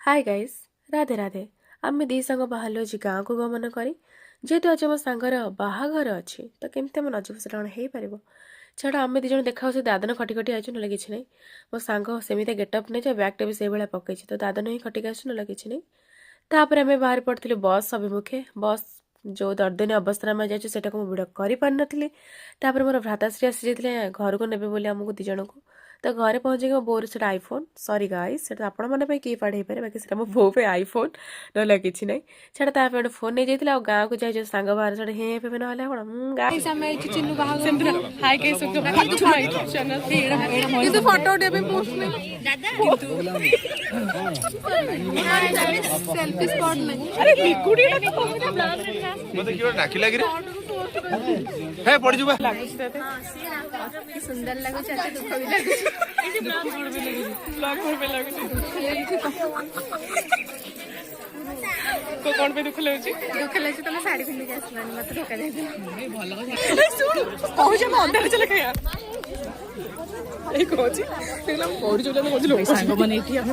Hi guys, Radhe Radhe. आमे दी सांग बाहर आज गाँव को गमन करी जेहेतु आज मो सांगर बाहाघर अच्छी तो केमती आम नजबसरण हो पार छाड़ आम दिज देखा दादन खटी खटी आसु ना कि नहीं मो सांग सेमती गेटअप नहीं बैगटा भी से भाया पकई तो दादन ही खटिक आसु ना कि नहीं तापर आम बाहर पड़ू बस अभिमुखे बस जो दर्दनीय अवस्था में जाइए सेटा को भिड़ कर पार नी मोर भ्राताश्री आसी जाते घर को नेबे बोली आमको दी जन को तो घरे पहुँचे मो बोर से आईफोन सॉरी गाइस से आपण मैंने किए पढ़े पारे बाकी से मो बो पे आईफोन ना कि नहीं छाड़ा ताप गोटे फोन नहीं जाइए गाँव को जाए सांग बाहर छाड़े हे पे ना कौन सुंदर लगुच दुख भी लगुच कौन पे दुख लगुच दुख लगुच तुम साड़ी पिंधिक आसलानी मत धोखा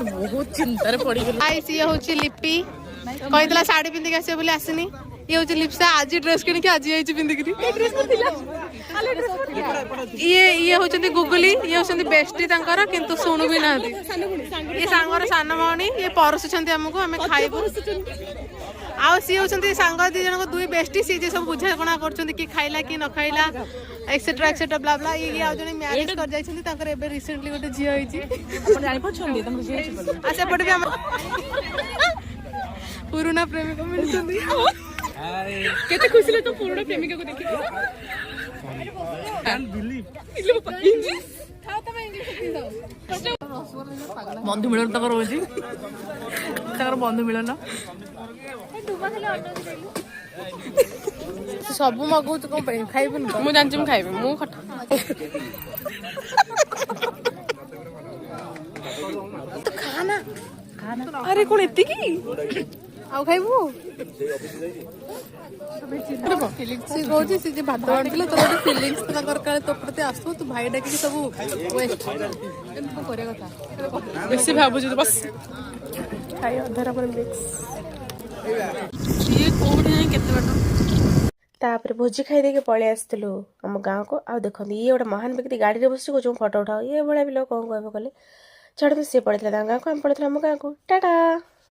बहुत चिंतार पड़ी सी हूँ लिपि कही साड़ी पिंधिक आस आसनी ये हूँ लिप्सा आज ड्रेस किणिक आज पिंधिक ये हूँ गुगुली ये हूँ बेस्टी किंतु शुणु भी ना ये सांगर सान भौणी ये परसुंट आमको आम खाइबू आ सी हूँ सांग दी जन दुई बेस्टी सी सब बुझाणा कर खाइला कि न खाइला एक्सेट्रा एक्सेट्रा ब्ला ब्ला ये आ जने मैरिज कर जाइछन्ती एबे रिसेंटली गोटे झियो होइछि आपण जानि पछन्दी तुम झियो आ सेपटे भी हम पुराना प्रेमिका मिलछन्ती केते खुशी ले तो पुराना प्रेमिका को देखि बंधु मिलन तक रोजी बंधु मिलन सब मगौ तू कौन खाइबुन मु जानछि मु खाइबे मु खटा तो खाना खाना अरे कोन एति की आउ खाइबू सी कहूँ सी जो भात आनी तो गोटे फिलिंग्स काले तो प्रति आसू तू भाई डाक सब वेस्ट कथा बेसी भावुँ तो बस खाई अधारा पर मिक्स ये कोठी जाई केते बाटो तापर भोजी खाई देके पळे आसतलु हम गाँव को आ देखो ये गोटे महान व्यक्ति गाड़ी रे बसी को फोटो उठाओ ये भाया भी लोग कौन कहबे कले छाड़ सी पड़े गाँव को आम पड़े आम गाँव को टाटा।